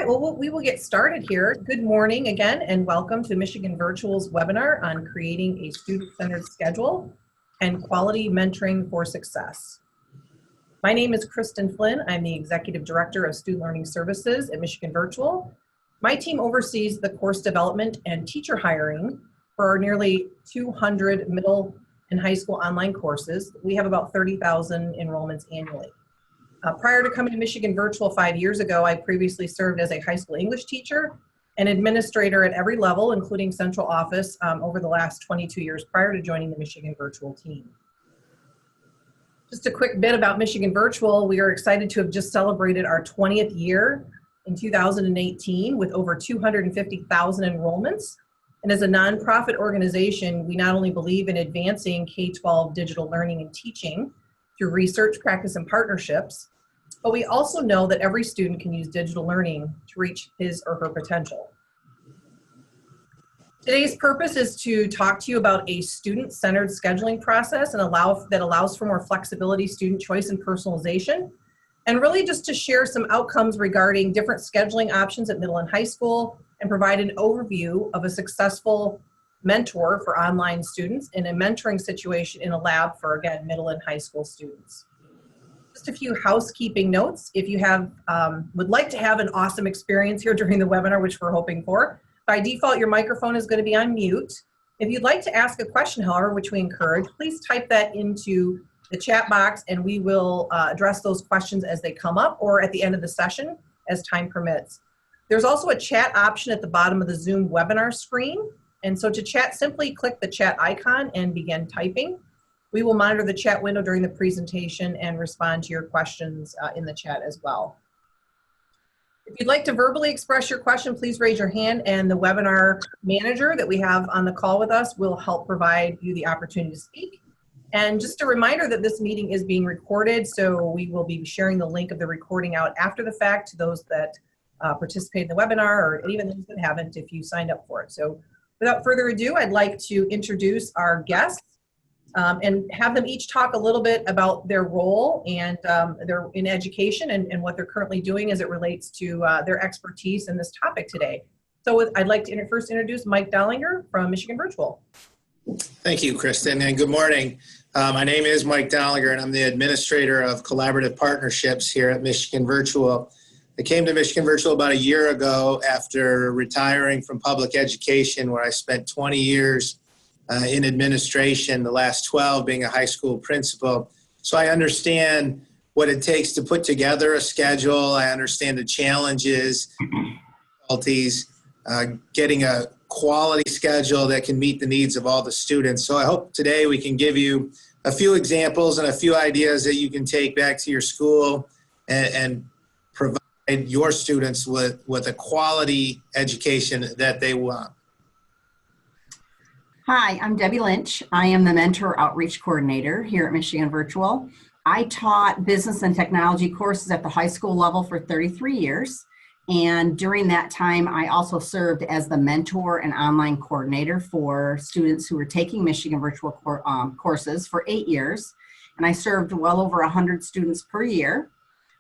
right, well, we will get started here. Good morning again, and welcome to Michigan Virtual's webinar on creating a student-centered schedule and quality mentoring for success. My name is Kristen Flynn. I'm the Executive Director of Student Learning Services at Michigan Virtual. My team oversees the course development and teacher hiring for our nearly 200 middle and high school online courses. We have about 30,000 enrollments annually. Prior to coming to Michigan Virtual 5 years ago, I previously served as a high school English teacher and administrator at every level, including central office, over the last 22 years prior to joining the Michigan Virtual team. Just a quick bit about Michigan Virtual. We are excited to have just celebrated our 20th year in 2018 with over 250,000 enrollments. And as a nonprofit organization, we not only believe in advancing K-12 digital learning and teaching through research, practice, and partnerships, but we also know that every student can use digital learning to reach his or her potential. Today's purpose is to talk to you about a student-centered scheduling process that allows for more flexibility, student choice, and personalization, and really just to share some outcomes regarding different scheduling options at middle and high school, and provide an overview of a successful mentor for online students in a mentoring situation in a lab for, again, middle and high school students. Just a few housekeeping notes. If you would like to have an awesome experience here during the webinar, which we're hoping for, by default, your microphone is going to be on mute. If you'd like to ask a question, however, which we encourage, please type that into the chat box and we will address those questions as they come up or at the end of the session as time permits. There's also a chat option at the bottom of the Zoom webinar screen. And so to chat, simply click the chat icon and begin typing. We will monitor the chat window during the presentation and respond to your questions in the chat as well. If you'd like to verbally express your question, please raise your hand and the webinar manager that we have on the call with us will help provide you the opportunity to speak. And just a reminder that this meeting is being recorded, so we will be sharing the link of the recording out after the fact to those that participate in the webinar, or even those that haven't if you signed up for it. So without further ado, I'd like to introduce our guests and have them each talk a little bit about their role and their in education and what they're currently doing as it relates to their expertise in this topic today. So I'd like to first introduce Mike Dollinger from Michigan Virtual. Thank you, Kristen, and good morning. My name is Mike Dollinger, and I'm the administrator of collaborative partnerships here at Michigan Virtual. I came to Michigan Virtual about a year ago after retiring from public education, where I spent 20 years in administration, the last 12 being a high school principal. So I understand what it takes to put together a schedule. I understand the challenges, difficulties, getting a quality schedule that can meet the needs of all the students. So I hope today we can give you a few examples and a few ideas that you can take back to your school and provide your students with a quality education that they want. Hi, I'm Debbie Lynch. I am the Mentor Outreach Coordinator here at Michigan Virtual. I taught business and technology courses at the high school level for 33 years. And during that time, I also served as the mentor and online coordinator for students who were taking Michigan Virtual courses for 8 years. And I served well over 100 students per year.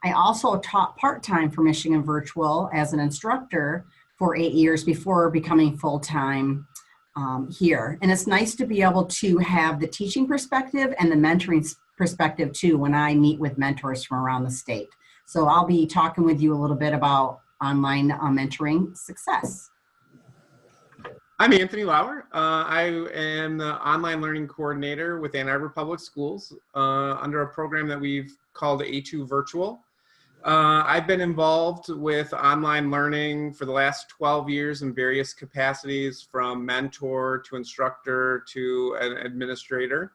I also taught part-time for Michigan Virtual as an instructor for 8 years before becoming full-time here. And it's nice to be able to have the teaching perspective and the mentoring perspective too when I meet with mentors from around the state. So I'll be talking with you a little bit about online mentoring success. I'm Anthony Lauer. I am the online learning coordinator with Ann Arbor Public Schools under a program that we've called A2 Virtual. I've been involved with online learning for the last 12 years in various capacities, from mentor to instructor to an administrator.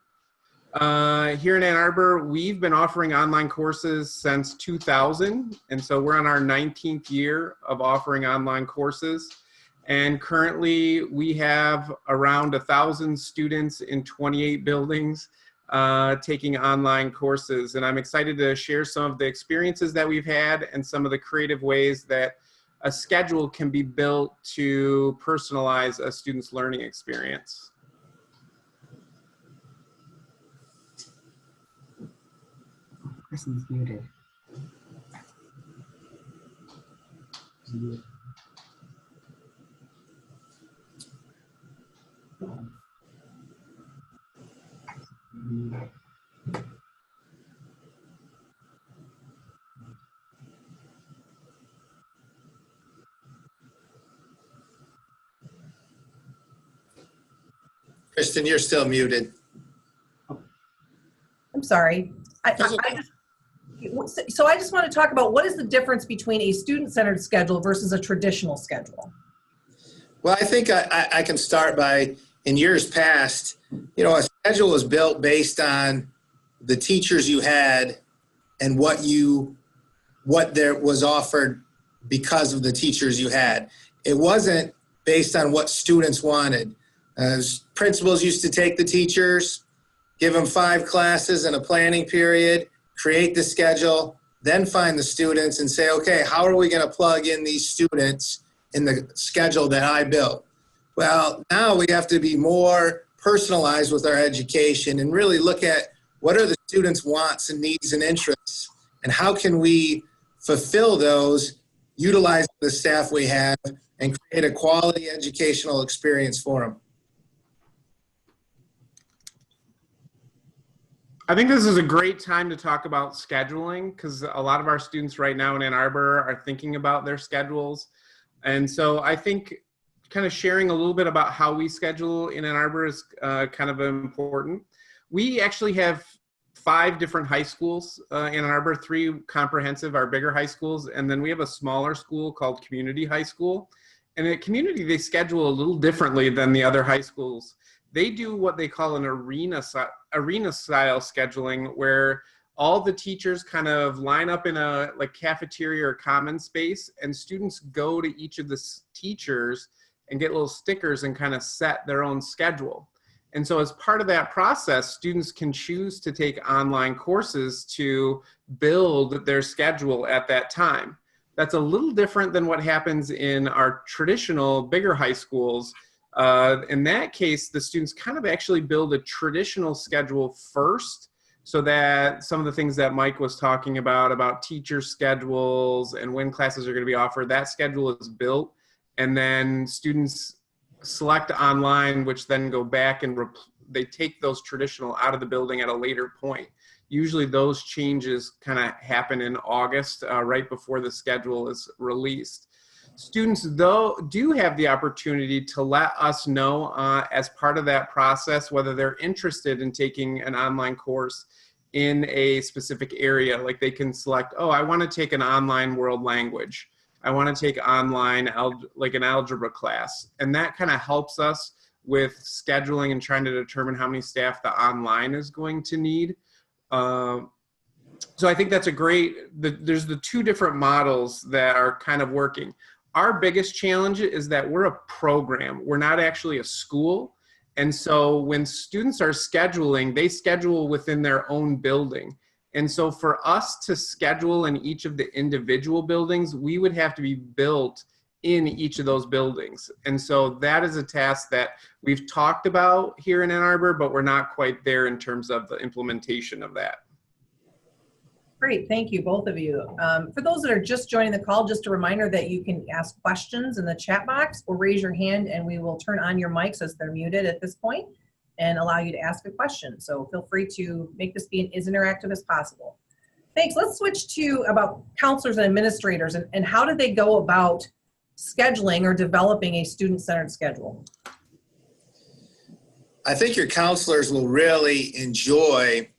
Here in Ann Arbor, we've been offering online courses since 2000, and so we're on our 19th year of offering online courses. And currently, we have around 1,000 students in 28 buildings taking online courses. And I'm excited to share some of the experiences that we've had and some of the creative ways that a schedule can be built to personalize a student's learning experience. Person's muted. Kristen, you're still muted. I'm sorry. I just want to talk about what is the difference between a student-centered schedule versus a traditional schedule? Well, I think I can start by, in years past, you know, a schedule was built based on the teachers you had and what there was offered because of the teachers you had. It wasn't based on what students wanted. Principals used to take the teachers, give them 5 classes in a planning period, create the schedule, then find the students and say, okay, how are we going to plug in these students in the schedule that I built? Well, now we have to be more personalized with our education and really look at what are the students' wants and needs and interests, and how can we fulfill those utilizing the staff we have and create a quality educational experience for them. I think this is a great time to talk about scheduling, because a lot of our students right now in Ann Arbor are thinking about their schedules. And so I think kind of sharing a little bit about how we schedule in Ann Arbor is kind of important. We actually have 5 different high schools in Ann Arbor, 3 comprehensive, our bigger high schools, and then we have a smaller school called Community High School. And at Community, they schedule a little differently than the other high schools. They do what they call an arena style scheduling, where all the teachers kind of line up in a like cafeteria or common space, and students go to each of the teachers and get little stickers and kind of set their own schedule. And so as part of that process, students can choose to take online courses to build their schedule at that time. That's a little different than what happens in our traditional bigger high schools. In that case, the students kind of actually build a traditional schedule first, so that some of the things that Mike was talking about teacher schedules and when classes are going to be offered, that schedule is built, and then students select online, which then go back and they take those traditional out of the building at a later point. Usually those changes kind of happen in August, right before the schedule is released. Students, though, do have the opportunity to let us know as part of that process whether they're interested in taking an online course in a specific area. Like they can select, oh, I want to take an online world language. I want to take online, like an algebra class. And that kind of helps us with scheduling and trying to determine how many staff the online is going to need. So I think that's a great, there's the 2 different models that are kind of working. Our biggest challenge is that we're a program. We're not actually a school. And so when students are scheduling, they schedule within their own building. And so for us to schedule in each of the individual buildings, we would have to be built in each of those buildings. And so that is a task that we've talked about here in Ann Arbor, but we're not quite there in terms of the implementation of that. Great, thank you, both of you. For those that are just joining the call, just a reminder that you can ask questions in the chat box or raise your hand and we will turn on your mics as they're muted at this point and allow you to ask a question. So feel free to make this be as interactive as possible. Thanks, let's switch to about counselors and administrators and how do they go about scheduling or developing a student-centered schedule? I think your counselors will really enjoy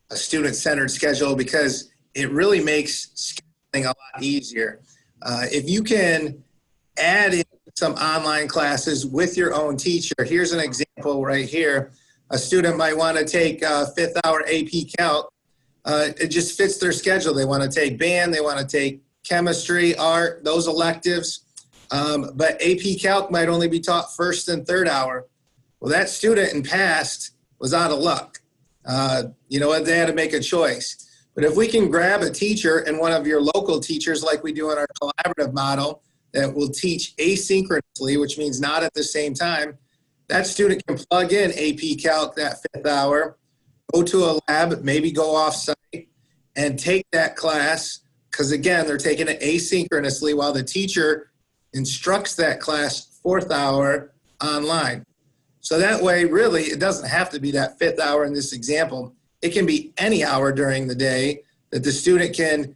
a student-centered schedule because it really makes scheduling a lot easier. If you can add in some online classes with your own teacher, here's an example right here. A student might want to take 5th hour AP Calc. It just fits their schedule. They want to take band, they want to take chemistry, art, those electives. But AP Calc might only be taught 1st and 3rd hour. Well, that student in past was out of luck. You know what, they had to make a choice. But if we can grab a teacher and one of your local teachers like we do in our collaborative model that will teach asynchronously, which means not at the same time, that student can plug in AP Calc that 5th hour, go to a lab, maybe go off site and take that class, because again, they're taking it asynchronously while the teacher instructs that class 4th hour online. So that way, really, it doesn't have to be that 5th hour in this example. It can be any hour during the day that the student can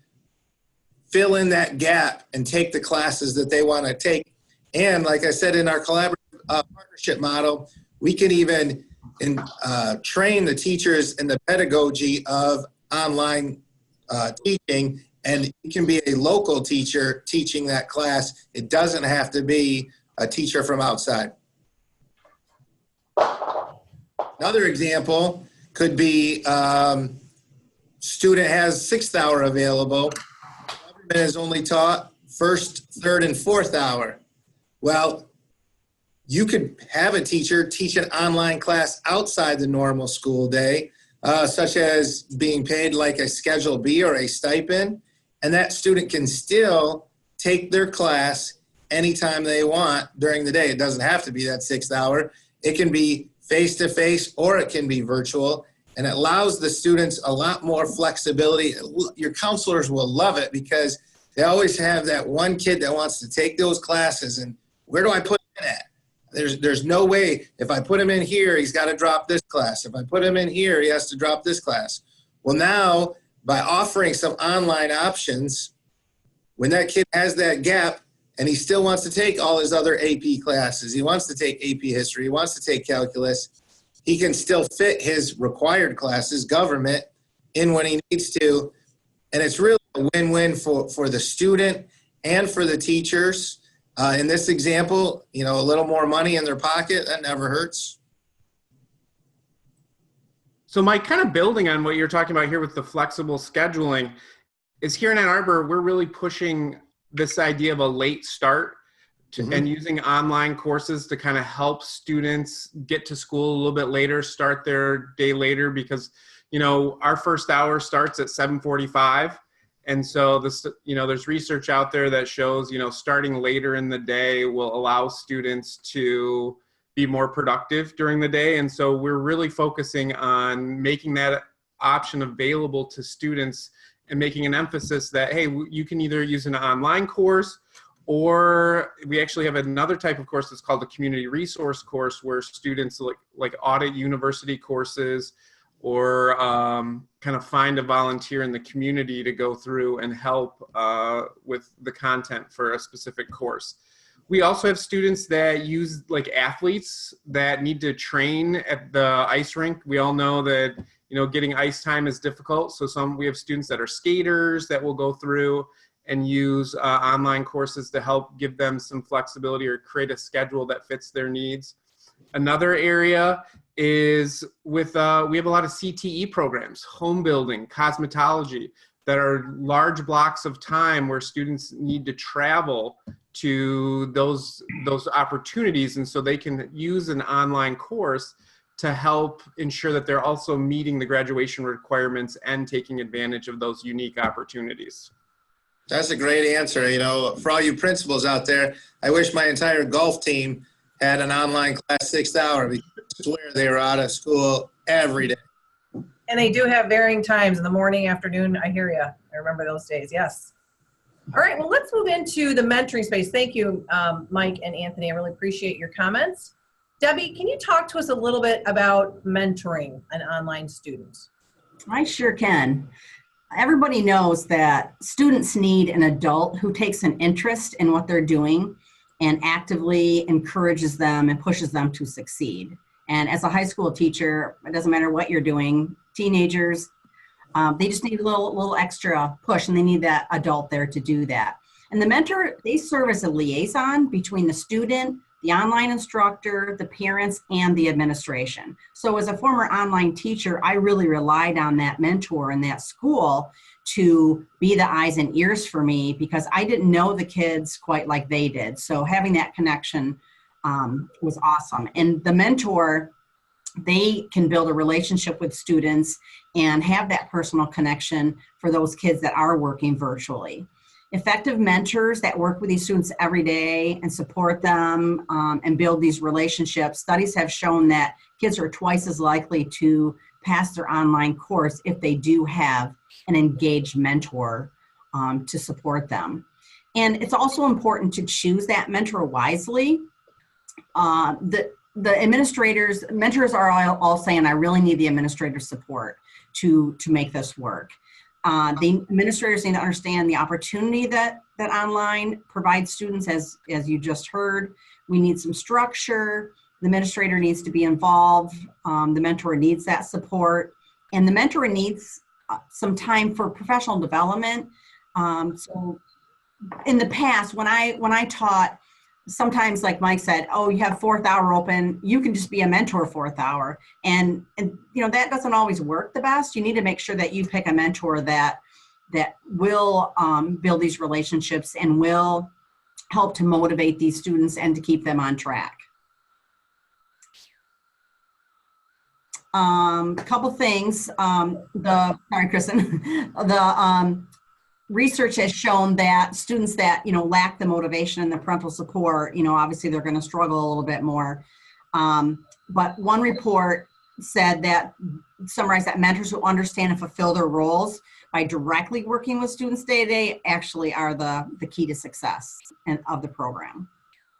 fill in that gap and take the classes that they want to take. And like I said, in our collaborative partnership model, we can even train the teachers in the pedagogy of online teaching, and it can be a local teacher teaching that class. It doesn't have to be a teacher from outside. Another example could be student has 6th hour available. Government has only taught 1st, 3rd, and 4th hour. Well, you could have a teacher teach an online class outside the normal school day, such as being paid like a Schedule B or a stipend, and that student can still take their class anytime they want during the day. It doesn't have to be that 6th hour. It can be face-to-face or it can be virtual, and it allows the students a lot more flexibility. Your counselors will love it because they always have that one kid that wants to take those classes, and where do I put him in at? There's no way, if I put him in here, he's got to drop this class. If I put him in here, he has to drop this class. Well, now, by offering some online options, when that kid has that gap and he still wants to take all his other AP classes, he wants to take AP history, he wants to take calculus, he can still fit his required classes, government, in when he needs to. And it's really a win-win for the student and for the teachers. In this example, a little more money in their pocket, that never hurts. So Mike, kind of building on what you're talking about here with the flexible scheduling, is here in Ann Arbor, we're really pushing this idea of a late start and using online courses to kind of help students get to school a little bit later, start their day later, because, our first hour starts at 7:45. And so there's research out there that shows, starting later in the day will allow students to be more productive during the day. And so we're really focusing on making that option available to students and making an emphasis that, hey, you can either use an online course, or we actually have another type of course that's called the community resource course, where students like audit university courses or kind of find a volunteer in the community to go through and help with the content for a specific course. We also have students that use like athletes that need to train at the ice rink. We all know that, getting ice time is difficult. So we have students that are skaters that will go through and use online courses to help give them some flexibility or create a schedule that fits their needs. Another area is with, we have a lot of CTE programs, home building, cosmetology, that are large blocks of time where students need to travel to those opportunities. And so they can use an online course to help ensure that they're also meeting the graduation requirements and taking advantage of those unique opportunities. That's a great answer. For all you principals out there, I wish my entire golf team had an online class 6th hour, because I swear they were out of school every day. And they do have varying times in the morning, afternoon. I hear you. I remember those days. Yes. All right. Well, let's move into the mentoring space. Thank you, Mike and Anthony. I really appreciate your comments. Debbie, can you talk to us a little bit about mentoring an online student? I sure can. Everybody knows that students need an adult who takes an interest in what they're doing and actively encourages them and pushes them to succeed. And as a high school teacher, it doesn't matter what you're doing, teenagers, they just need a little extra push, and they need that adult there to do that. And the mentor, they serve as a liaison between the student, the online instructor, the parents, and the administration. So as a former online teacher, I really relied on that mentor in that school to be the eyes and ears for me, because I didn't know the kids quite like they did. So having that connection was awesome. And the mentor, they can build a relationship with students and have that personal connection for those kids that are working virtually. Effective mentors that work with these students every day and support them and build these relationships. Studies have shown that kids are twice as likely to pass their online course if they do have an engaged mentor to support them. And it's also important to choose that mentor wisely. The mentors are all saying, I really need the administrator's support to make this work. The administrators need to understand the opportunity that online provides students, as you just heard. We need some structure. The administrator needs to be involved. The mentor needs that support. And the mentor needs some time for professional development. So in the past, when I taught, sometimes, like Mike said, oh, you have fourth hour open, you can just be a mentor fourth hour. And that doesn't always work the best. You need to make sure that you pick a mentor that will build these relationships and will help to motivate these students and to keep them on track. A couple things. Sorry, Kristen. The research has shown that students that lack the motivation and the parental support, obviously they're going to struggle a little bit more. But one report summarized that mentors who understand and fulfill their roles by directly working with students day to day actually are the key to success of the program.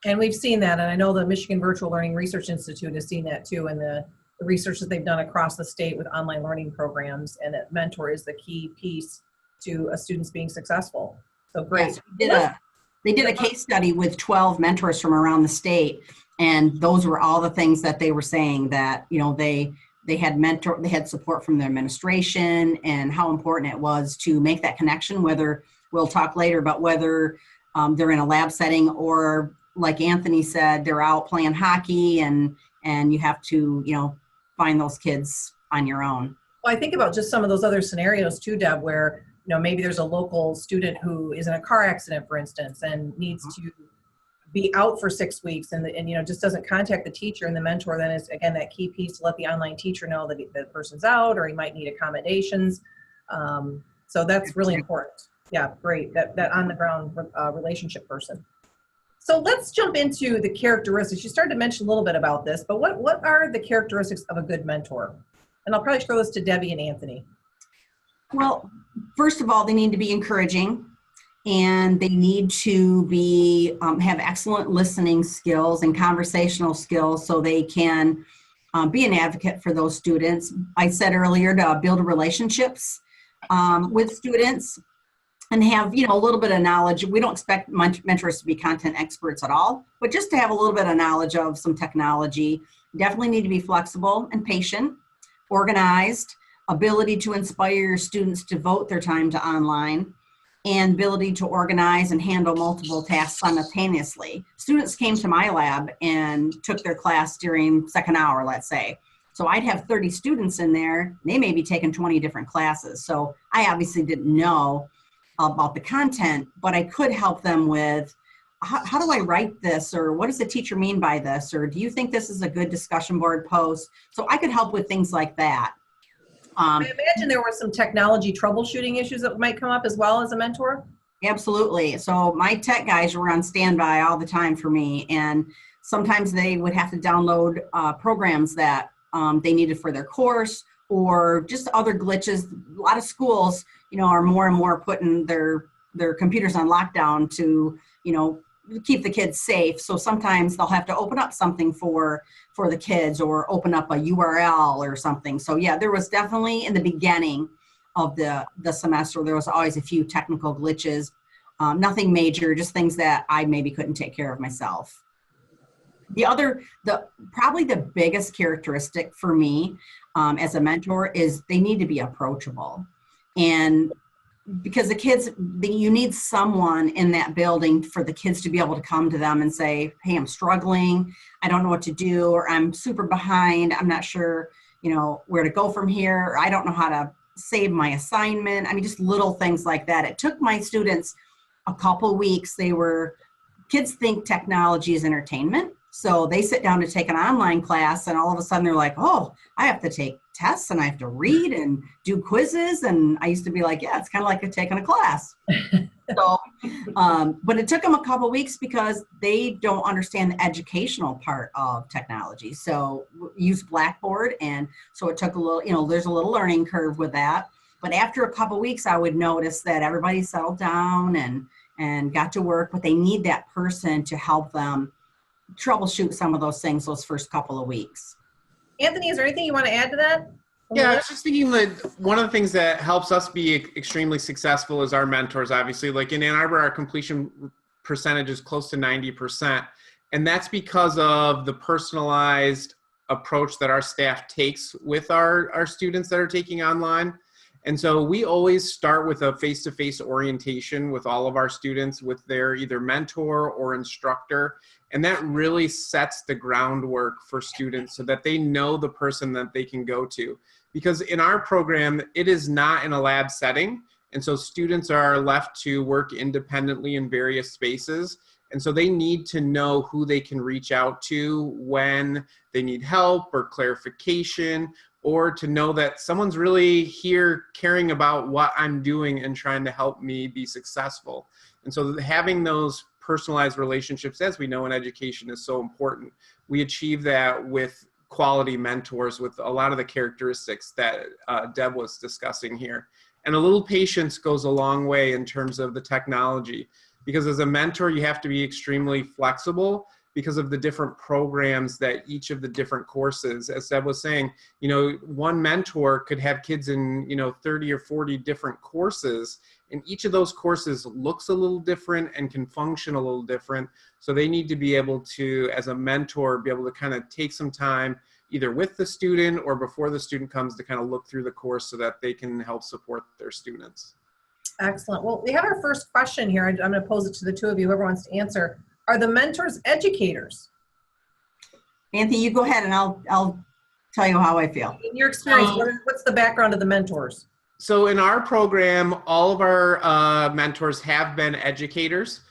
And we've seen that, and I know the Michigan Virtual Learning Research Institute has seen that too, and the research that they've done across the state with online learning programs, and that mentor is the key piece to a student's being successful. So great. Yes, they did a case study with 12 mentors from around the state, and those were all the things that they were saying, that they had support from their administration, and how important it was to make that connection, whether, we'll talk later about whether they're in a lab setting or, like Anthony said, they're out playing hockey, and you have to find those kids on your own. Well, I think about just some of those other scenarios too, Deb, where maybe there's a local student who is in a car accident, for instance, and needs to be out for 6 weeks, and just doesn't contact the teacher, and the mentor then is, again, that key piece to let the online teacher know that the person's out, or he might need accommodations. So that's really important. Yeah, great. That on the ground relationship person. So let's jump into the characteristics. You started to mention a little bit about this, but what are the characteristics of a good mentor? And I'll probably throw this to Debbie and Anthony. Well, first of all, they need to be encouraging, and they need to be have excellent listening skills and conversational skills, so they can be an advocate for those students. I said earlier, to build relationships with students and have a little bit of knowledge. We don't expect mentors to be content experts at all, but just to have a little bit of knowledge of some technology. Definitely need to be flexible and patient, organized, ability to inspire your students to devote their time to online, and ability to organize and handle multiple tasks simultaneously. Students came to my lab and took their class during second hour, let's say. So I'd have 30 students in there. They may be taking 20 different classes. So I obviously didn't know about the content, but I could help them with, how do I write this? Or what does the teacher mean by this? Or do you think this is a good discussion board post? So I could help with things like that. I imagine there were some technology troubleshooting issues that might come up as well as a mentor. Absolutely. So my tech guys were on standby all the time for me. And sometimes they would have to download programs that they needed for their course, or just other glitches. A lot of schools, are more and more putting their computers on lockdown to, keep the kids safe. So sometimes they'll have to open up something for the kids, or open up a URL or something. So yeah, there was definitely, in the beginning of the semester, there was always a few technical glitches, nothing major, just things that I maybe couldn't take care of myself. Probably the biggest characteristic for me as a mentor is they need to be approachable. And because the kids, you need someone in that building for the kids to be able to come to them and say, hey, I'm struggling, I don't know what to do, or I'm super behind, I'm not sure, where to go from here, or I don't know how to save my assignment. I mean, just little things like that. It took my students a couple weeks. Kids think technology is entertainment. So they sit down to take an online class, and all of a sudden they're like, oh, I have to take tests, and I have to read and do quizzes. And I used to be like, yeah, it's kind of like taking a class. So, but it took them a couple weeks because they don't understand the educational part of technology. So use Blackboard. And so it took a little, there's a little learning curve with that. But after a couple weeks, I would notice that everybody settled down and got to work, but they need that person to help them troubleshoot some of those things those first couple of weeks. Anthony, is there anything you want to add to that? Yeah, I was just thinking that one of the things that helps us be extremely successful is our mentors, obviously. Like in Ann Arbor, our completion percentage is close to 90%. And that's because of the personalized approach that our staff takes with our students that are taking online. And so we always start with a face-to-face orientation with all of our students with their either mentor or instructor. And that really sets the groundwork for students so that they know the person that they can go to. Because in our program, it is not in a lab setting. And so students are left to work independently in various spaces. And so they need to know who they can reach out to when they need help or clarification, or to know that someone's really here caring about what I'm doing and trying to help me be successful. And so having those personalized relationships, as we know in education, is so important. We achieve that with quality mentors with a lot of the characteristics that Deb was discussing here. And a little patience goes a long way in terms of the technology, because as a mentor, you have to be extremely flexible because of the different programs that each of the different courses, as Deb was saying, you know, one mentor could have kids in, 30 or 40 different courses, and each of those courses looks a little different and can function a little different. So they need to be able to, as a mentor, be able to kind of take some time either with the student or before the student comes to kind of look through the course so that they can help support their students. Excellent. Well, we have our first question here. I'm going to pose it to the two of you, whoever wants to answer. Are the mentors educators? Anthony, you go ahead and I'll tell you how I feel. In your experience, what's the background of the mentors? So in our program, all of our mentors have been educators.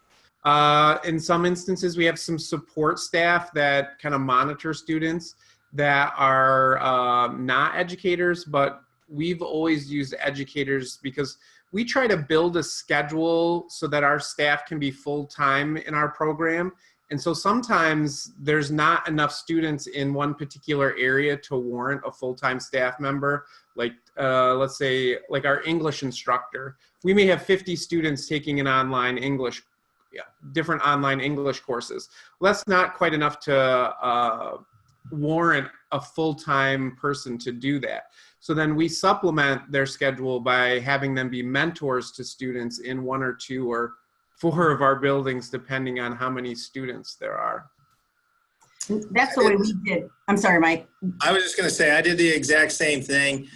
In some instances, we have some support staff that kind of monitor students that are not educators, but we've always used educators because we try to build a schedule so that our staff can be full-time in our program. And so sometimes there's not enough students in one particular area to warrant a full-time staff member. Like, let's say, like our English instructor. We may have 50 students taking an online English, different online English courses. Well, that's not quite enough to warrant a full-time person to do that. So then we supplement their schedule by having them be mentors to students in 1 or 2 or 4 of our buildings, depending on how many students there are. That's the way we did. I'm sorry, Mike. I was just going to say, I did the exact same thing.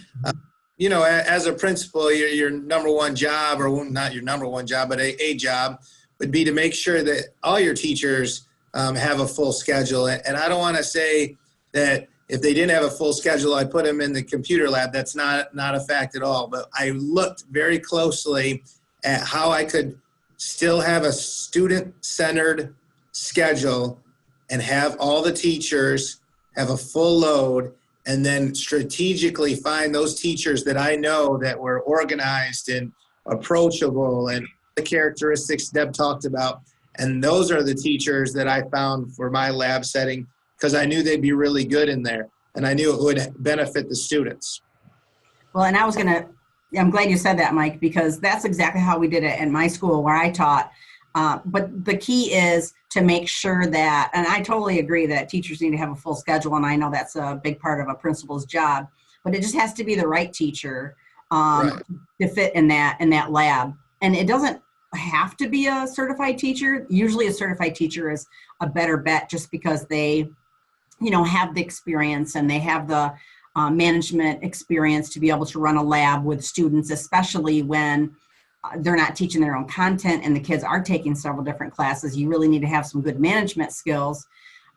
As a principal, your number one job, or not your number one job, but a job would be to make sure that all your teachers have a full schedule. And I don't want to say that if they didn't have a full schedule, I put them in the computer lab. That's not a fact at all. But I looked very closely at how I could still have a student-centered schedule and have all the teachers have a full load, and then strategically find those teachers that I know that were organized and approachable and the characteristics Deb talked about. And those are the teachers that I found for my lab setting, because I knew they'd be really good in there, and I knew it would benefit the students. Well, and I'm glad you said that, Mike, because that's exactly how we did it in my school where I taught. But the key is to make sure that, and I totally agree that teachers need to have a full schedule, and I know that's a big part of a principal's job, but it just has to be the right teacher to fit in that lab. And it doesn't have to be a certified teacher. Usually a certified teacher is a better bet just because they have the experience and they have the management experience to be able to run a lab with students, especially when they're not teaching their own content and the kids are taking several different classes. You really need to have some good management skills.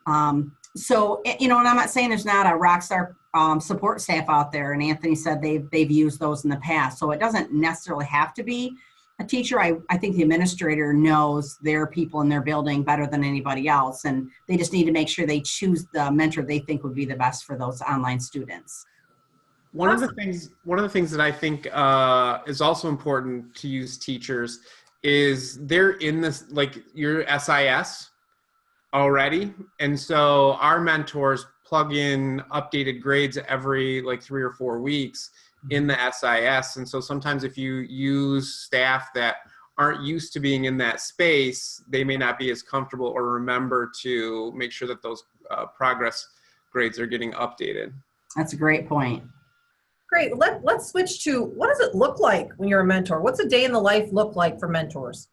And I'm not saying there's not a rock star support staff out there, and Anthony said they've used those in the past. So it doesn't necessarily have to be a teacher. I think the administrator knows their people in their building better than anybody else, and they just need to make sure they choose the mentor they think would be the best for those online students. One of the things that I think is also important to use teachers is they're in this, like your SIS already. And so our mentors plug in updated grades every 3 or 4 weeks. in the SIS. And so sometimes if you use staff that aren't used to being in that space, they may not be as comfortable or remember to make sure that those progress grades are getting updated. That's a great point. Great. Let's switch to, what does it look like when you're a mentor? What's a day in the life look like for mentors?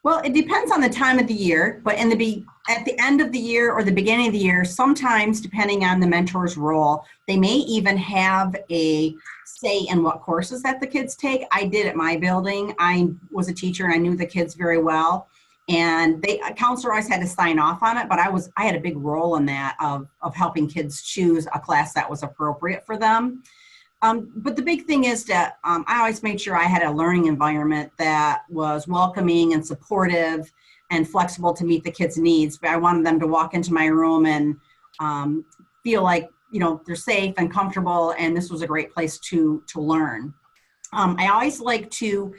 Well, it depends on the time of the year, but at the end of the year or the beginning of the year, sometimes depending on the mentor's role, they may even have a say in what courses that the kids take. I did at my building. I was a teacher and I knew the kids very well, and a counselor always had to sign off on it, but I had a big role in that of helping kids choose a class that was appropriate for them. But the big thing is that I always made sure I had a learning environment that was welcoming and supportive and flexible to meet the kids' needs. But I wanted them to walk into my room and feel like, they're safe and comfortable, and this was a great place to learn. I always like to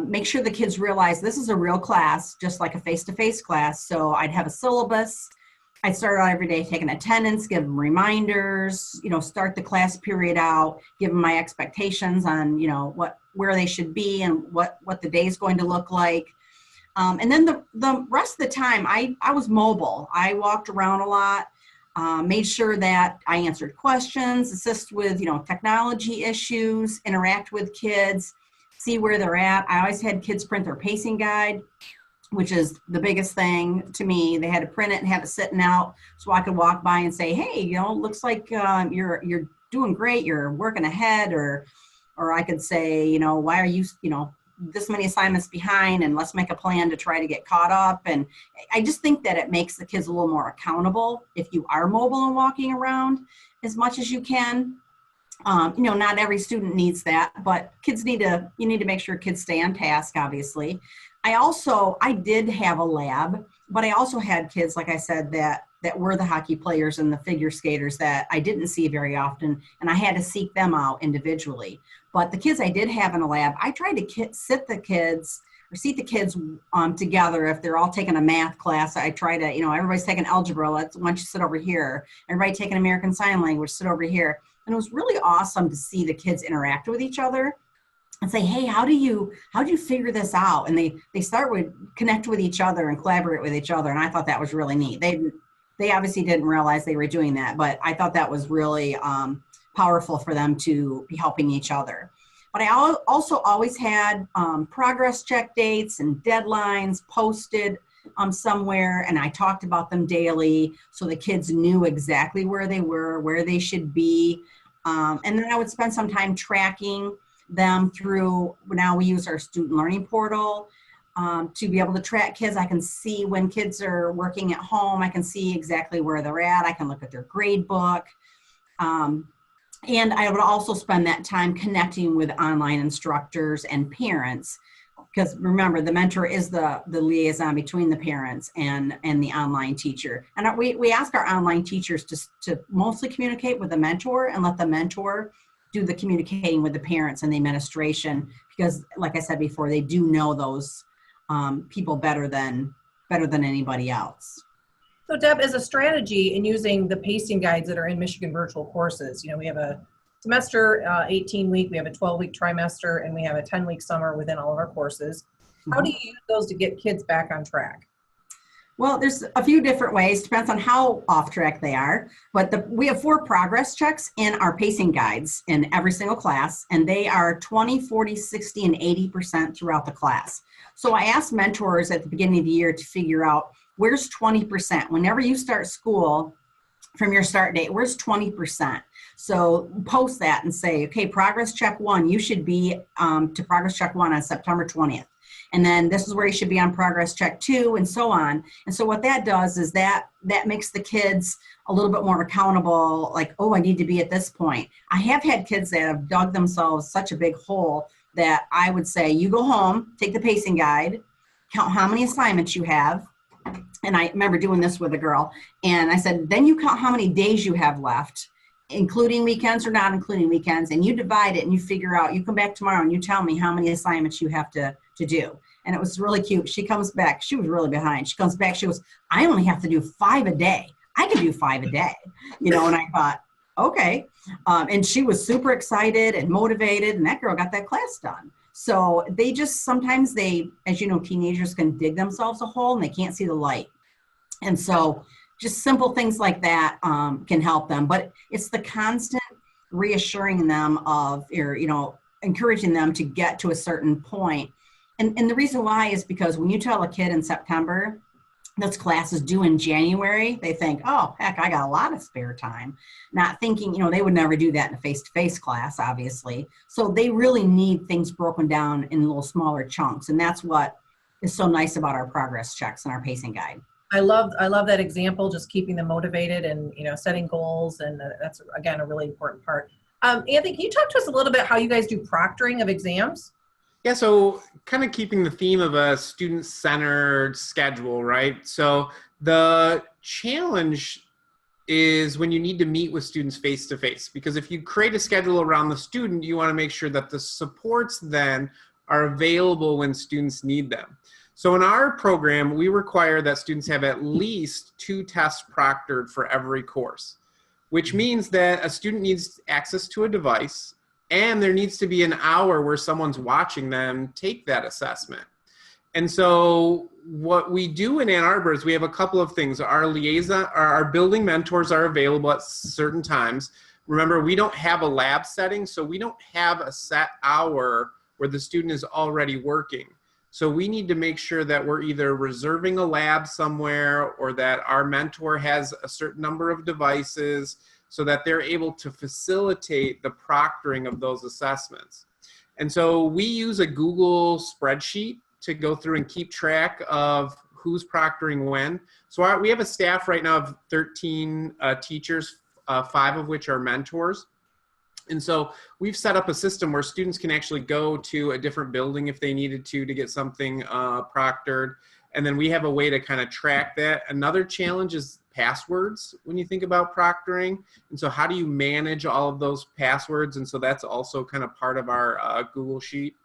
make sure the kids realize this is a real class, just like a face-to-face class. So I'd have a syllabus. I'd start out every day taking attendance, give them reminders, start the class period out, give them my expectations on, where they should be and what the day is going to look like. And then the rest of the time, I was mobile. I walked around a lot, made sure that I answered questions, assist with, technology issues, interact with kids, see where they're at. I always had kids print their pacing guide, which is the biggest thing to me. They had to print it and have it sitting out so I could walk by and say, hey, looks like you're doing great. You're working ahead. Or I could say, why are you, this many assignments behind, and let's make a plan to try to get caught up. And I just think that it makes the kids a little more accountable if you are mobile and walking around as much as you can. Not every student needs that, but you need to make sure kids stay on task, obviously. I did have a lab, but I also had kids, like I said, that were the hockey players and the figure skaters that I didn't see very often, and I had to seek them out individually. But the kids I did have in a lab, I tried to seat the kids together. If they're all taking a math class, I try to, everybody's taking algebra, why don't you sit over here? Everybody taking American Sign Language, sit over here. And it was really awesome to see the kids interact with each other and say, hey, how do you figure this out? And they start with connect with each other and collaborate with each other. And I thought that was really neat. They obviously didn't realize they were doing that, but I thought that was really powerful for them to be helping each other. But I also always had progress check dates and deadlines posted somewhere, and I talked about them daily so the kids knew exactly where they were, where they should be. And then I would spend some time tracking them through, now we use our student learning portal to be able to track kids. I can see when kids are working at home. I can see exactly where they're at. I can look at their grade book. And I would also spend that time connecting with online instructors and parents, because remember, the mentor is the liaison between the parents and the online teacher. And we ask our online teachers to mostly communicate with the mentor and let the mentor do the communicating with the parents and the administration, because like I said before, they do know those people better than anybody else. So Deb, as a strategy in using the pacing guides that are in Michigan Virtual Courses, we have a semester 18-week, we have a 12-week trimester, and we have a 10-week summer within all of our courses. How do you use those to get kids back on track? Well, there's a few different ways, depends on how off track they are, but we have 4 progress checks in our pacing guides in every single class, and they are 20, 40, 60, and 80% throughout the class. So I asked mentors at the beginning of the year to figure out, where's 20%? Whenever you start school from your start date, where's 20%? So post that and say, okay, progress check 1, you should be to progress check 1 on September 20th. And then this is where you should be on progress check 2, and so on. And so what that does is that makes the kids a little bit more accountable, like, oh, I need to be at this point. I have had kids that have dug themselves such a big hole that I would say, you go home, take the pacing guide, count how many assignments you have. And I remember doing this with a girl, and I said, then you count how many days you have left, including weekends or not including weekends, and you divide it and you figure out, you come back tomorrow and you tell me how many assignments you have to do. And it was really cute. She comes back, she was really behind. She comes back, she goes, I only have to do 5 a day. I can do 5 a day, and I thought, Okay. And she was super excited and motivated, and that girl got that class done. So they just sometimes as you know, teenagers can dig themselves a hole and they can't see the light. And so just simple things like that can help them. But it's the constant reassuring them of, or, encouraging them to get to a certain point. And the reason why is because when you tell a kid in September, this class is due in January, they think, oh, heck, I got a lot of spare time. Not thinking, they would never do that in a face-to-face class, obviously. So they really need things broken down in little smaller chunks. And that's what is so nice about our progress checks and our pacing guide. I love that example, just keeping them motivated and, setting goals. And that's, again, a really important part. Anthony, can you talk to us a little bit how you guys do proctoring of exams? Yeah, so kind of keeping the theme of a student-centered schedule, right? So the challenge is when you need to meet with students face-to-face, because if you create a schedule around the student, you want to make sure that the supports then are available when students need them. So in our program, we require that students have at least 2 tests proctored for every course, which means that a student needs access to a device, and there needs to be an hour where someone's watching them take that assessment. And so what we do in Ann Arbor is we have a couple of things. Our building mentors are available at certain times. Remember, we don't have a lab setting, so we don't have a set hour where the student is already working. So we need to make sure that we're either reserving a lab somewhere or that our mentor has a certain number of devices so that they're able to facilitate the proctoring of those assessments. And so we use a Google spreadsheet to go through and keep track of who's proctoring when. So we have a staff right now of 13 teachers, 5 of which are mentors. And so we've set up a system where students can actually go to a different building if they needed to get something proctored. And then we have a way to kind of track that. Another challenge is passwords when you think about proctoring. And so how do you manage all of those passwords? And so that's also kind of part of our Google Sheet.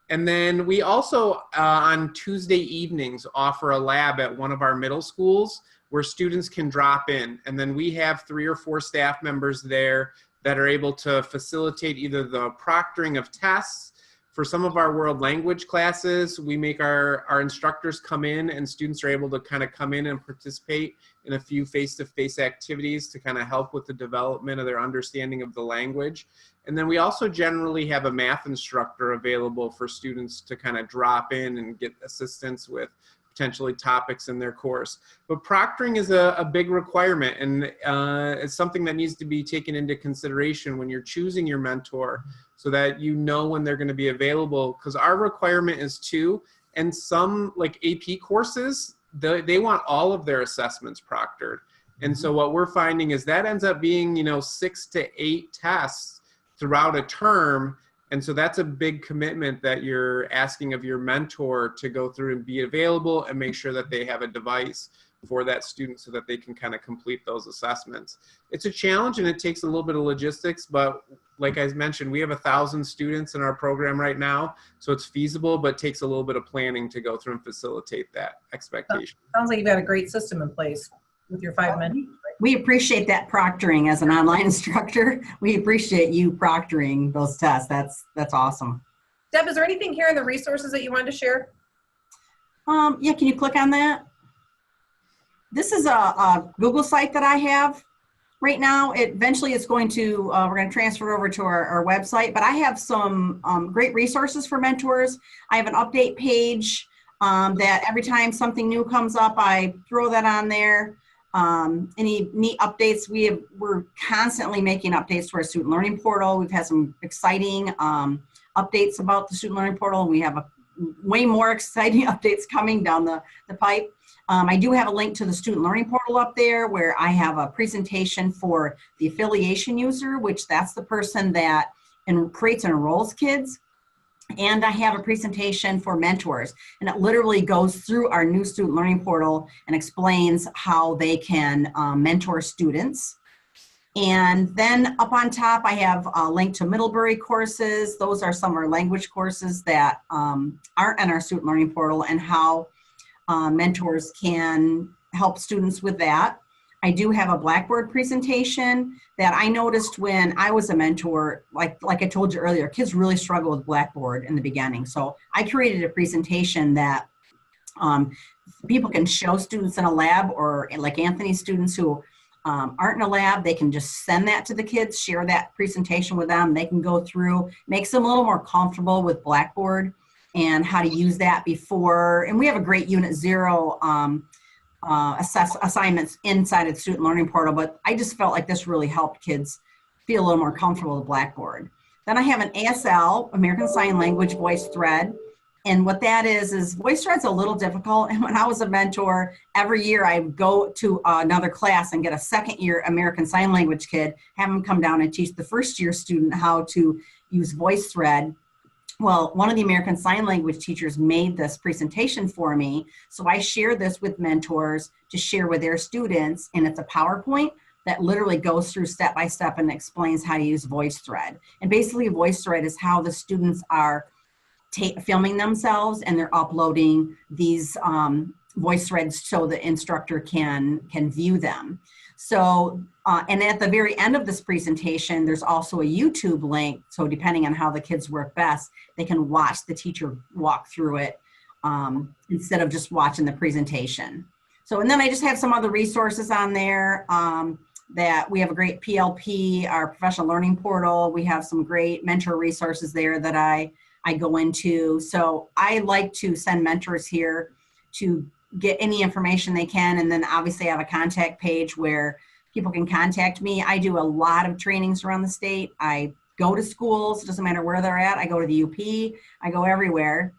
And then we also, on Tuesday evenings, offer a lab at one of our middle schools where students can drop in. And then we have 3 or 4 staff members there that are able to facilitate either the proctoring of tests. For some of our world language classes, we make our instructors come in, and students are able to kind of come in and participate in a few face-to-face activities to kind of help with the development of their understanding of the language. And then we also generally have a math instructor available for students to kind of drop in and get assistance with potentially topics in their course. But proctoring is a big requirement, and it's something that needs to be taken into consideration when you're choosing your mentor so that you know when they're going to be available, because our requirement is 2, and some like AP courses, they want all of their assessments proctored. And so what we're finding is that ends up being 6 to 8 tests throughout a term. And so that's a big commitment that you're asking of your mentor to go through and be available and make sure that they have a device for that student so that they can kind of complete those assessments. It's a challenge and it takes a little bit of logistics, but like I mentioned, we have 1,000 students in our program right now, so it's feasible, but takes a little bit of planning to go through and facilitate that expectation. Sounds like you've got a great system in place with your 5 mentors. We appreciate that proctoring as an online instructor. We appreciate you proctoring those tests. That's awesome. Deb, is there anything here in the resources that you wanted to share? Yeah, can you click on that? This is a Google site that I have right now. Eventually it's going to, we're going to transfer it over to our website, but I have some great resources for mentors. I have an update page that every time something new comes up, I throw that on there. Any neat updates, we're constantly making updates to our student learning portal. We've had some exciting updates about the student learning portal, and we have way more exciting updates coming down the pipe. I do have a link to the student learning portal up there where I have a presentation for the affiliation user, which that's the person that creates and enrolls kids. And I have a presentation for mentors, and it literally goes through our new student learning portal and explains how they can mentor students. And then up on top, I have a link to Middlebury courses. Those are some of our language courses that aren't in our student learning portal, and how mentors can help students with that. I do have a Blackboard presentation that I noticed when I was a mentor. Like I told you earlier, kids really struggle with Blackboard in the beginning. So I created a presentation that people can show students in a lab, or like Anthony's students who aren't in a lab, they can just send that to the kids, share that presentation with them. They can go through, makes them a little more comfortable with Blackboard and how to use that before. And we have a great Unit 0 assignments inside of the Student Learning Portal, but I just felt like this really helped kids feel a little more comfortable with Blackboard. Then I have an ASL, American Sign Language Voice Thread. And what that is VoiceThread's a little difficult. And when I was a mentor, every year I go to another class and get a second year American Sign Language kid, have them come down and teach the first year student how to use VoiceThread. Well, one of the American Sign Language teachers made this presentation for me. So I share this with mentors to share with their students. And it's a PowerPoint that literally goes through step by step and explains how to use VoiceThread. And basically VoiceThread is how the students are filming themselves, and they're uploading these voice threads so the instructor can view them. So, and at the very end of this presentation, there's also a YouTube link. So depending on how the kids work best, they can watch the teacher walk through it instead of just watching the presentation. So, and then I just have some other resources on there that we have a great PLP, our professional learning portal. We have some great mentor resources there that I go into. So I like to send mentors here to get any information they can. And then obviously I have a contact page where people can contact me. I do a lot of trainings around the state. I go to schools, doesn't matter where they're at. I go to the UP, I go everywhere.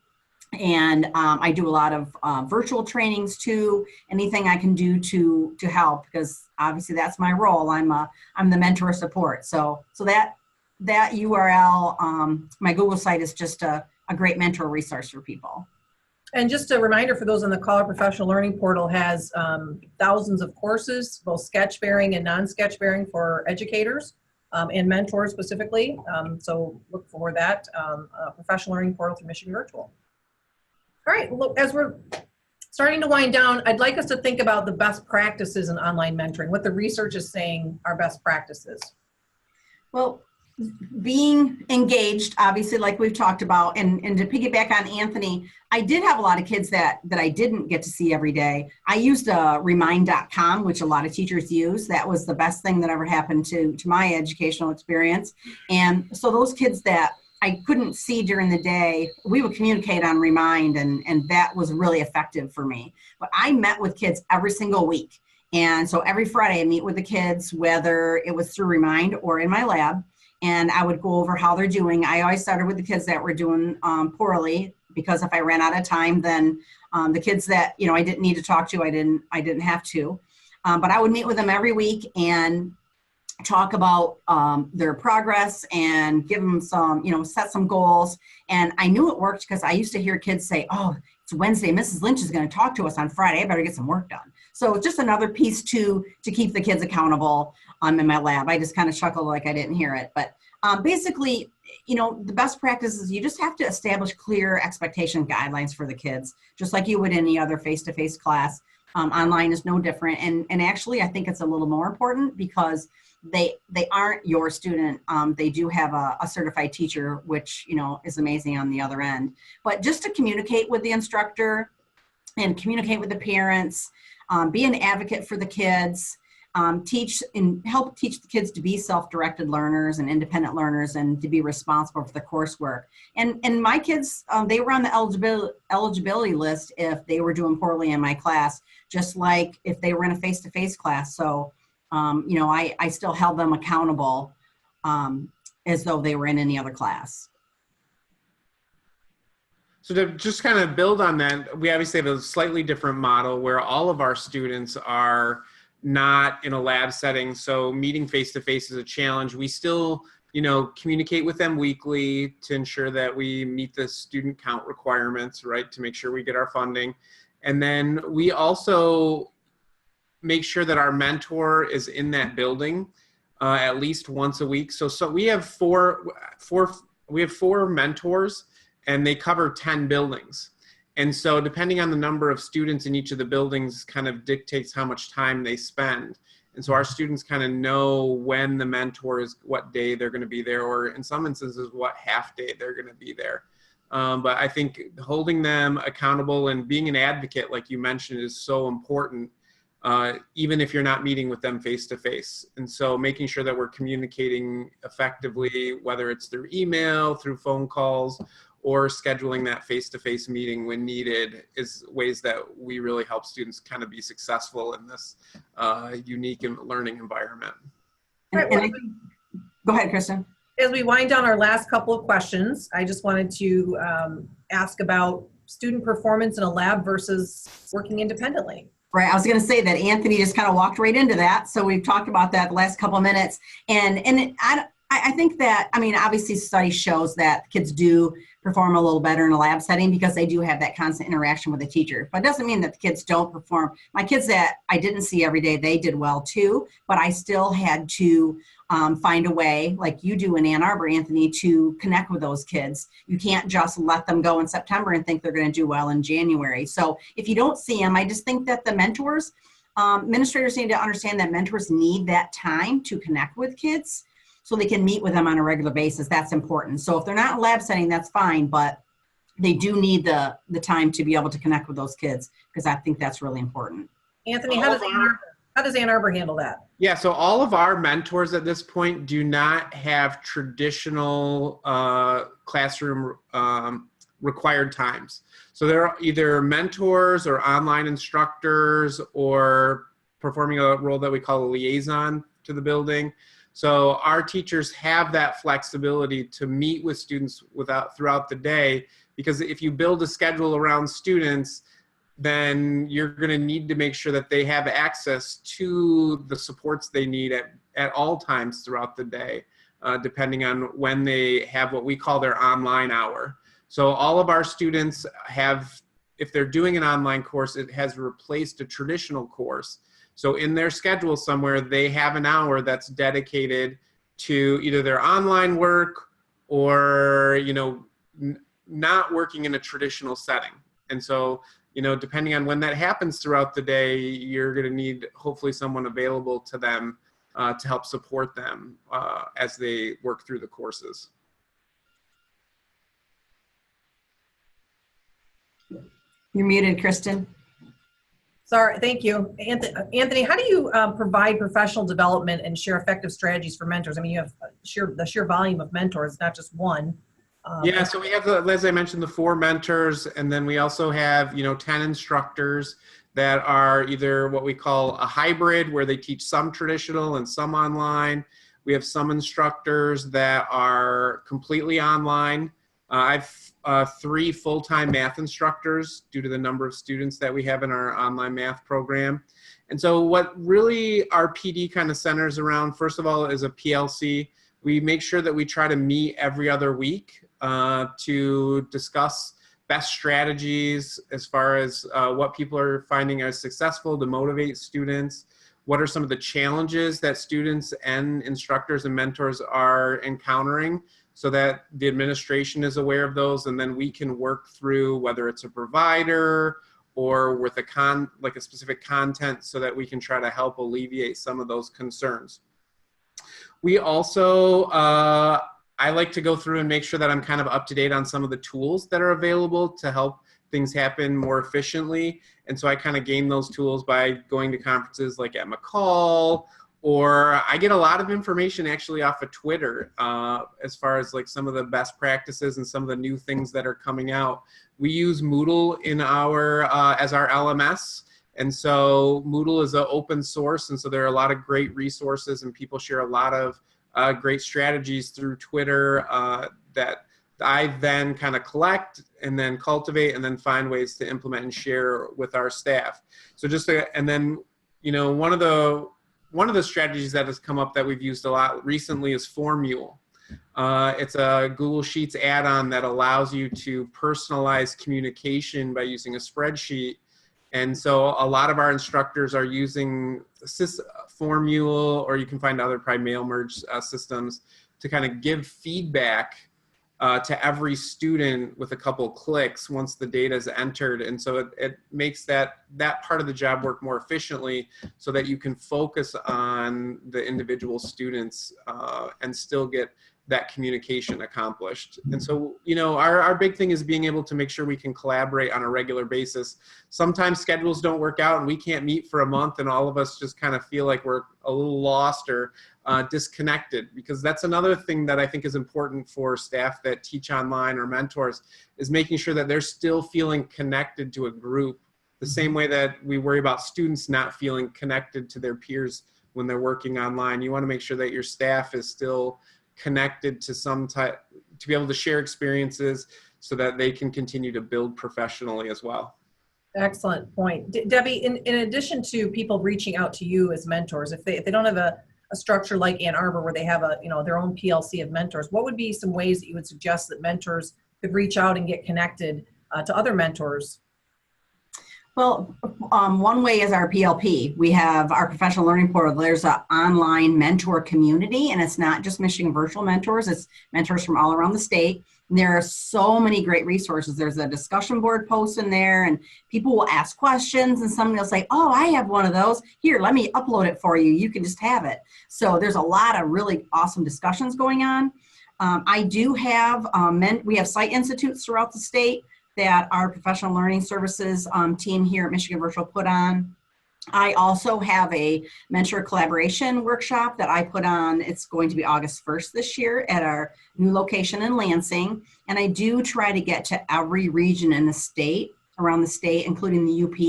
And I do a lot of virtual trainings too, anything I can do to help, because obviously that's my role. I'm the mentor support. So that URL, my Google site, is just a great mentor resource for people. And just a reminder for those on the call, our professional learning portal has thousands of courses, both sketch bearing and non-sketch bearing, for educators and mentors specifically. So look for that professional learning portal through Michigan Virtual. All right, look, as we're starting to wind down, I'd like us to think about the best practices in online mentoring, what the research is saying are best practices. Well, being engaged, obviously, like we've talked about, and to piggyback on Anthony, I did have a lot of kids that I didn't get to see every day. I used remind.com, which a lot of teachers use. That was the best thing that ever happened to my educational experience. And so those kids that I couldn't see during the day, we would communicate on Remind, and that was really effective for me. But I met with kids every single week. And so every Friday I meet with the kids, whether it was through Remind or in my lab, and I would go over how they're doing. I always started with the kids that were doing poorly, because if I ran out of time, then the kids that I didn't need to talk to, I didn't have to. But I would meet with them every week and talk about their progress and give them some, set some goals. And I knew it worked because I used to hear kids say, "Oh, it's Wednesday, Mrs. Lynch is going to talk to us on Friday. I better get some work done." So just another piece to keep the kids accountable in my lab. I just kind of chuckled like I didn't hear it. But basically, the best practice is you just have to establish clear expectation guidelines for the kids, just like you would any other face-to-face class. Online is no different. And actually, I think it's a little more important because they aren't your student. They do have a certified teacher, which, is amazing on the other end. But just to communicate with the instructor and communicate with the parents, be an advocate for the kids, help teach the kids to be self-directed learners and independent learners, and to be responsible for the coursework. And my kids, they were on the eligibility list if they were doing poorly in my class, just like if they were in a face-to-face class. So, I still held them accountable as though they were in any other class. So to just kind of build on that, we obviously have a slightly different model where all of our students are not in a lab setting. So meeting face-to-face is a challenge. We still, communicate with them weekly to ensure that we meet the student count requirements, right? To make sure we get our funding. And then we also make sure that our mentor is in that building at least once a week. So we have four mentors, and they cover 10 buildings. And so depending on the number of students in each of the buildings kind of dictates how much time they spend. And so our students kind of know when the mentor is, what day they're going to be there, or in some instances, what half day they're going to be there. But I think holding them accountable and being an advocate, like you mentioned, is so important, even if you're not meeting with them face to face. And so making sure that we're communicating effectively, whether it's through email, through phone calls, or scheduling that face-to-face meeting when needed, is ways that we really help students kind of be successful in this unique learning environment. Go ahead, Kristen. As we wind down our last couple of questions, I just wanted to ask about student performance in a lab versus working independently. Right, I was going to say that Anthony just kind of walked right into that. So we've talked about that the last couple of minutes. And I think that, I mean, obviously study shows that kids do perform a little better in a lab setting because they do have that constant interaction with the teacher. But it doesn't mean that the kids don't perform. My kids that I didn't see every day, they did well too, but I still had to find a way, like you do in Ann Arbor, Anthony, to connect with those kids. You can't just let them go in September and think they're going to do well in January. So if you don't see them, I just think that the mentors, administrators need to understand that mentors need that time to connect with kids so they can meet with them on a regular basis. That's important. So if they're not in lab setting, that's fine, but they do need the time to be able to connect with those kids, because I think that's really important. Anthony, how does Ann Arbor handle that? Yeah, so all of our mentors at this point do not have traditional classroom required times. So they're either mentors or online instructors or performing a role that we call a liaison to the building. So our teachers have that flexibility to meet with students throughout the day, because if you build a schedule around students, then you're going to need to make sure that they have access to the supports they need at all times throughout the day, depending on when they have what we call their online hour. So all of our students have, if they're doing an online course, it has replaced a traditional course. So in their schedule somewhere, they have an hour that's dedicated to either their online work or, not working in a traditional setting. And so, depending on when that happens throughout the day, you're going to need hopefully someone available to them to help support them as they work through the courses. You're muted, Kristen. Sorry, thank you. Anthony, how do you provide professional development and share effective strategies for mentors? I mean, you have the sheer volume of mentors, not just one. Yeah, so we have, as I mentioned, the 4 mentors, and then we also have, 10 instructors that are either what we call a hybrid, where they teach some traditional and some online. We have some instructors that are completely online. I've 3 full-time math instructors due to the number of students that we have in our online math program. And so what really our PD kind of centers around, first of all, is a PLC. We make sure that we try to meet every other week to discuss best strategies as far as what people are finding as successful to motivate students. What are some of the challenges that students and instructors and mentors are encountering, so that the administration is aware of those, and then we can work through whether it's a provider or with a specific content, so that we can try to help alleviate some of those concerns. We also, I like to go through and make sure that I'm kind of up to date on some of the tools that are available to help things happen more efficiently. And so I kind of gain those tools by going to conferences like at McCall, or I get a lot of information actually off of Twitter as far as like some of the best practices and some of the new things that are coming out. We use Moodle in as our LMS. And so Moodle is an open source, and so there are a lot of great resources, and people share a lot of great strategies through Twitter that I then kind of collect and then cultivate and then find ways to implement and share with our staff. So and then, one of the strategies that has come up that we've used a lot recently is Formule. It's a Google Sheets add-on that allows you to personalize communication by using a spreadsheet. And so a lot of our instructors are using Formule, or you can find other probably mail merge systems to kind of give feedback to every student with a couple clicks once the data is entered. And so it makes that part of the job work more efficiently so that you can focus on the individual students and still get that communication accomplished. And so, you know, our big thing is being able to make sure we can collaborate on a regular basis. Sometimes schedules don't work out and we can't meet for a month, and all of us just kind of feel like we're a little lost or disconnected, because that's another thing that I think is important for staff that teach online or mentors, is making sure that they're still feeling connected to a group, the same way that we worry about students not feeling connected to their peers when they're working online. You want to make sure that your staff is still connected to some type, to be able to share experiences so that they can continue to build professionally as well. Excellent point. Debbie, in addition to people reaching out to you as mentors, if they don't have a structure like Ann Arbor where they have their own PLC of mentors, what would be some ways that you would suggest that mentors could reach out and get connected to other mentors? Well, one way is our PLP. We have our professional learning portal. There's an online mentor community, and it's not just Michigan Virtual Mentors. It's mentors from all around the state. And there are so many great resources. There's a discussion board post in there, and people will ask questions, and somebody will say, oh, I have one of those. Here, let me upload it for you. You can just have it. So there's a lot of really awesome discussions going on. I do have, we have site institutes throughout the state that our professional learning services team here at Michigan Virtual put on. I also have a mentor collaboration workshop that I put on. It's going to be August 1st this year at our new location in Lansing. And I do try to get to every region in the state, around the state, including the UP.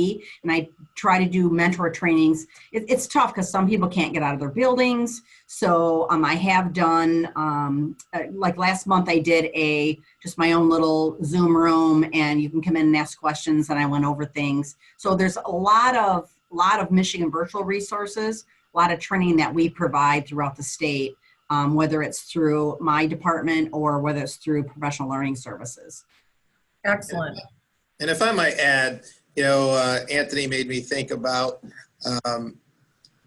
And I try to do mentor trainings. It's tough because some people can't get out of their buildings. So I have done, like last month I did just my own little Zoom room, and you can come in and ask questions, and I went over things. So there's a lot of Michigan Virtual resources, a lot of training that we provide throughout the state, whether it's through my department or whether it's through professional learning services. Excellent. And if I might add, Anthony made me think about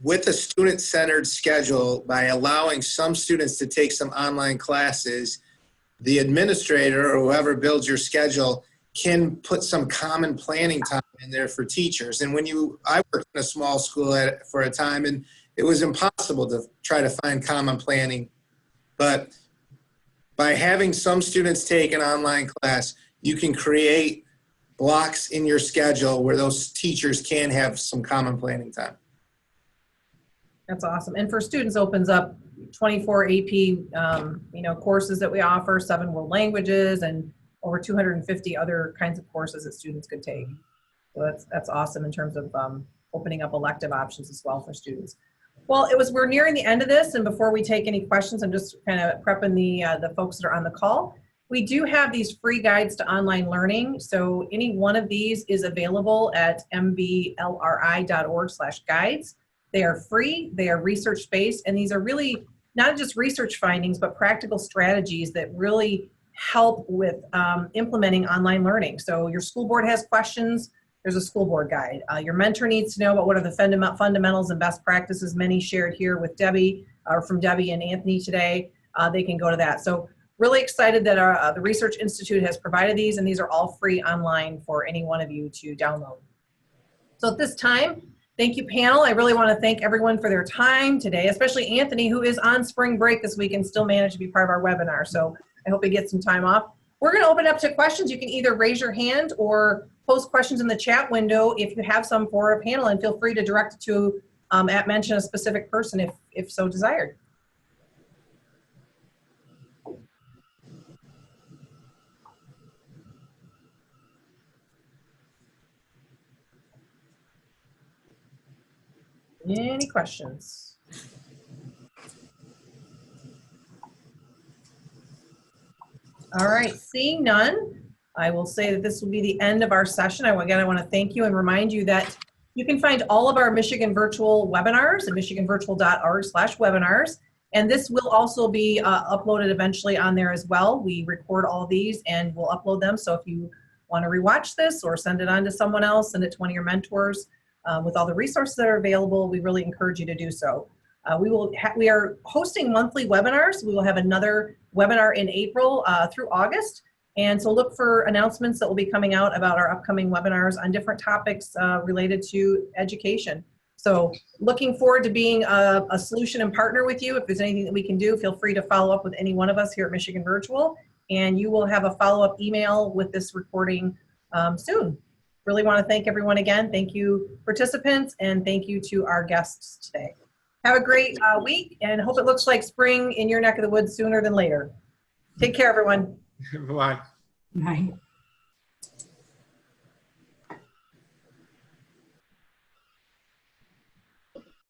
with a student-centered schedule, by allowing some students to take some online classes, the administrator or whoever builds your schedule can put some common planning time in there for teachers. And I worked in a small school for a time, and it was impossible to try to find common planning. But by having some students take an online class, you can create blocks in your schedule where those teachers can have some common planning time. That's awesome. And for students, opens up 24 AP, courses that we offer, 7 world languages, and over 250 other kinds of courses that students could take. So that's awesome in terms of opening up elective options as well for students. Well, we're nearing the end of this, and before we take any questions, I'm just kind of prepping the folks that are on the call. We do have these free guides to online learning. So any one of these is available at mblri.org/guides. They are free, they are research-based, and these are really not just research findings, but practical strategies that really help with implementing online learning. So your school board has questions, there's a school board guide. Your mentor needs to know about what are the fundamentals and best practices, many shared here with Debbie, or from Debbie and Anthony today. They can go to that. So really excited that the Research Institute has provided these, and these are all free online for any one of you to download. So at this time, thank you, panel. I really want to thank everyone for their time today, especially Anthony, who is on spring break this week and still managed to be part of our webinar. So I hope he gets some time off. We're going to open up to questions. You can either raise your hand or post questions in the chat window if you have some for a panel, and feel free to direct it to mention a specific person if so desired. Any questions? All right, seeing none, I will say that this will be the end of our session. Again, I want to thank you and remind you that you can find all of our Michigan Virtual webinars at michiganvirtual.org/webinars. And this will also be uploaded eventually on there as well. We record all of these and we'll upload them. So if you want to rewatch this or send it on to someone else, send it to one of your mentors, with all the resources that are available, we really encourage you to do so. We are hosting monthly webinars. We will have another webinar in April through August. And so look for announcements that will be coming out about our upcoming webinars on different topics related to education. So looking forward to being a solution and partner with you. If there's anything that we can do, feel free to follow up with any one of us here at Michigan Virtual. And you will have a follow-up email with this recording soon. Really want to thank everyone again. Thank you, participants, and thank you to our guests today. Have a great week, and hope it looks like spring in your neck of the woods sooner than later. Take care, everyone. Bye. Right.